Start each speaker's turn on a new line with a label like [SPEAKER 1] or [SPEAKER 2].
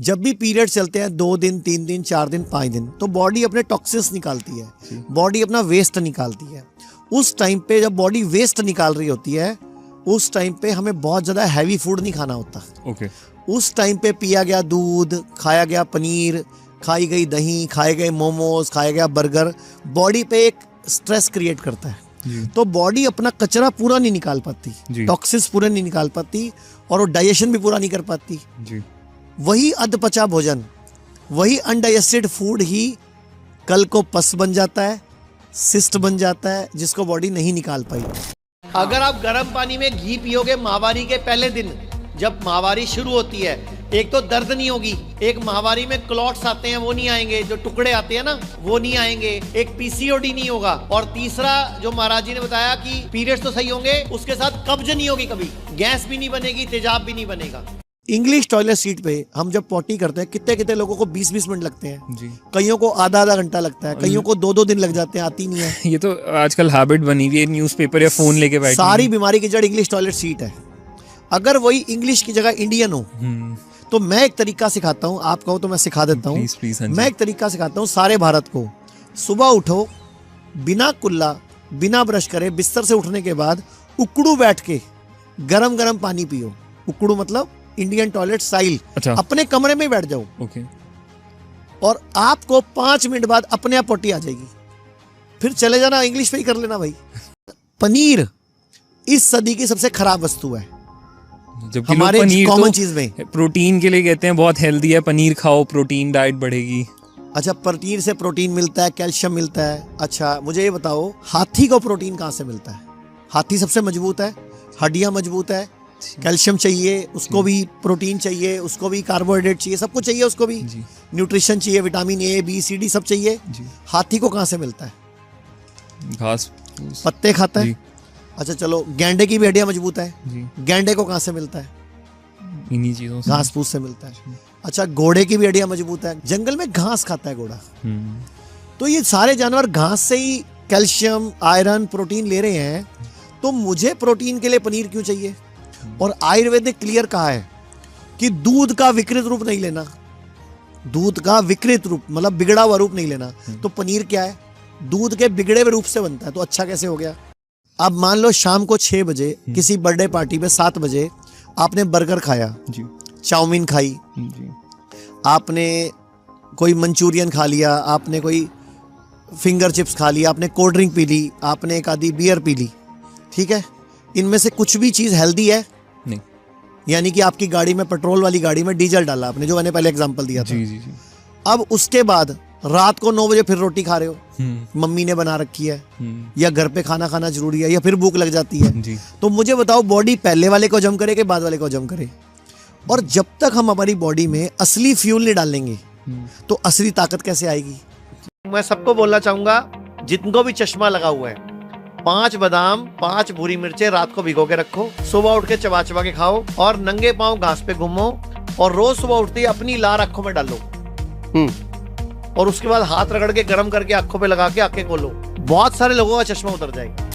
[SPEAKER 1] जब भी पीरियड चलते हैं 2 दिन 3 दिन 4 दिन 5 दिन तो बॉडी अपने टॉक्सिन्स निकालती है, बॉडी अपना वेस्ट निकालती है। उस टाइम पे जब बॉडी वेस्ट निकाल रही होती है उस टाइम पे हमें बहुत ज़्यादा हैवी फूड नहीं खाना होता। उस टाइम पे पिया गया दूध, खाया गया पनीर, खाई गई दही, खाए गए मोमोज, खाया गया बर्गर बॉडी पे एक स्ट्रेस क्रिएट करता है। तो बॉडी अपना कचरा पूरा नहीं निकाल पाती, टॉक्सिन्स पूरा नहीं निकाल पाती और वो डाइजेशन भी पूरा नहीं कर पाती। वही अधपचा भोजन, वही अनडाइजेस्टेड फूड ही कल को पस बन जाता है, सिस्ट बन जाता है, जिसको बॉडी नहीं निकाल पाई।
[SPEAKER 2] अगर आप गर्म पानी में घी पियोगे माहवारी के पहले दिन, जब माहवारी शुरू होती है, एक तो दर्द नहीं होगी, एक माहवारी में क्लॉट्स आते हैं वो नहीं आएंगे, जो टुकड़े आते हैं ना वो नहीं आएंगे, एक पीसीओडी नहीं होगा, और तीसरा जो महाराज जी ने बताया कि पीरियड्स तो सही होंगे, उसके साथ कब्ज नहीं होगी, कभी गैस भी नहीं बनेगी, तेजाब भी नहीं बनेगा।
[SPEAKER 1] इंग्लिश टॉयलेट सीट पे हम जब पॉटी करते हैं कितने कितने लोगों को 20-20 मिनट लगते हैं जी। कईयों को आधा घंटा लगता है, कईयों को 2-2 दिन लग जाते हैं, आती नहीं है।
[SPEAKER 3] ये तो आजकल हैबिट बनी हुई है, न्यूज़पेपर या फोन लेके बैठे।
[SPEAKER 1] सारी बीमारी की जड़ इंग्लिश टॉयलेट सीट है। अगर वही इंग्लिश की जगह इंडियन हो तो मैं एक तरीका सिखाता हूँ, आप कहो तो मैं सिखा देता हूँ। मैं एक तरीका सिखाता हूँ सारे भारत को। सुबह उठो, बिना कुल्ला, बिना ब्रश करे, बिस्तर से उठने के बाद उकड़ू बैठ के गरम गरम पानी पियो। उकड़ू मतलब इंडियन टॉयलेट स्टाइल। अपने कमरे में बैठ जाओ और आपको 5 मिनट बाद अपने आप पोटी आ जाएगी। फिर चले जाना, इंग्लिश पे ही कर लेना भाई। पनीर इस सदी की सबसे खराब वस्तु है।
[SPEAKER 3] जबकि
[SPEAKER 1] हमारे
[SPEAKER 3] पनीर
[SPEAKER 1] कॉमन
[SPEAKER 3] तो
[SPEAKER 1] चीज में
[SPEAKER 3] प्रोटीन के लिए कहते हैं बहुत हेल्दी है, पनीर खाओ, प्रोटीन डाइट बढ़ेगी।
[SPEAKER 1] अच्छा, पनीर से प्रोटीन मिलता है, कैल्शियम मिलता है। अच्छा मुझे ये बताओ, हाथी को प्रोटीन कहाँ से मिलता है? हाथी सबसे मजबूत है, हड्डियां मजबूत है, कैल्शियम चाहिए उसको भी, प्रोटीन चाहिए उसको भी, कार्बोहाइड्रेट चाहिए, सब कुछ चाहिए उसको भी, न्यूट्रिशन चाहिए, vitamin A B C D सब चाहिए। हाथी को कहाँ से मिलता है?
[SPEAKER 3] घास,
[SPEAKER 1] पत्ते खाता है। अच्छा चलो, गैंडे की भी हड्डियां मजबूत है, गैंडे को कहाँ से मिलता है?
[SPEAKER 3] इन्हीं चीजों से,
[SPEAKER 1] घास फूस से मिलता है। अच्छा, घोड़े की भी हड्डियां मजबूत है, जंगल में घास खाता है घोड़ा। तो ये सारे जानवर घास से ही कैल्शियम, आयरन, प्रोटीन ले रहे हैं। तो मुझे प्रोटीन के लिए पनीर क्यों चाहिए? और आयुर्वेद ने क्लियर कहा है कि दूध का विकृत रूप नहीं लेना। दूध का विकृत रूप मतलब बिगड़ा हुआ रूप नहीं लेना। तो पनीर क्या है? दूध के बिगड़े हुए रूप से बनता है। तो अच्छा कैसे हो गया? अब मान लो शाम को 6 बजे किसी बर्थडे पार्टी में 7 बजे आपने बर्गर खाया, चाउमीन खाई, आपने कोई मंचूरियन खा लिया, आपने कोई फिंगर चिप्स खा लिया, आपने कोल्ड ड्रिंक पी ली, आपने एक आधी बियर पी ली, ठीक है? इनमें से कुछ भी चीज हेल्दी है? नहीं। यानी कि आपकी गाड़ी में, पेट्रोल वाली गाड़ी में डीजल डाला आपने, जो मैंने पहले एग्जांपल दिया था। जी। अब उसके बाद रात को 9 बजे फिर रोटी खा रहे हो, मम्मी ने बना रखी है, या घर पे खाना खाना जरूरी है, या फिर भूख लग जाती है। तो मुझे बताओ, बॉडी पहले वाले को हजम करे कि बाद वाले को हजम करे? और जब तक हम हमारी बॉडी में असली फ्यूल नहीं डालेंगे तो असली ताकत कैसे आएगी?
[SPEAKER 2] मैं सबको बोलना चाहूंगा, जिनको भी चश्मा लगा हुआ है, 5 बादाम, 5 भूरी मिर्चें रात को भिगो के रखो, सुबह उठ के चबा चबा के खाओ, और नंगे पांव घास पे घूमो, और रोज सुबह उठते ही अपनी लार आंखों में डालो, और उसके बाद हाथ रगड़ के गर्म करके आंखों पे लगा के आंखें खोलो। बहुत सारे लोगों का चश्मा उतर जाएगा।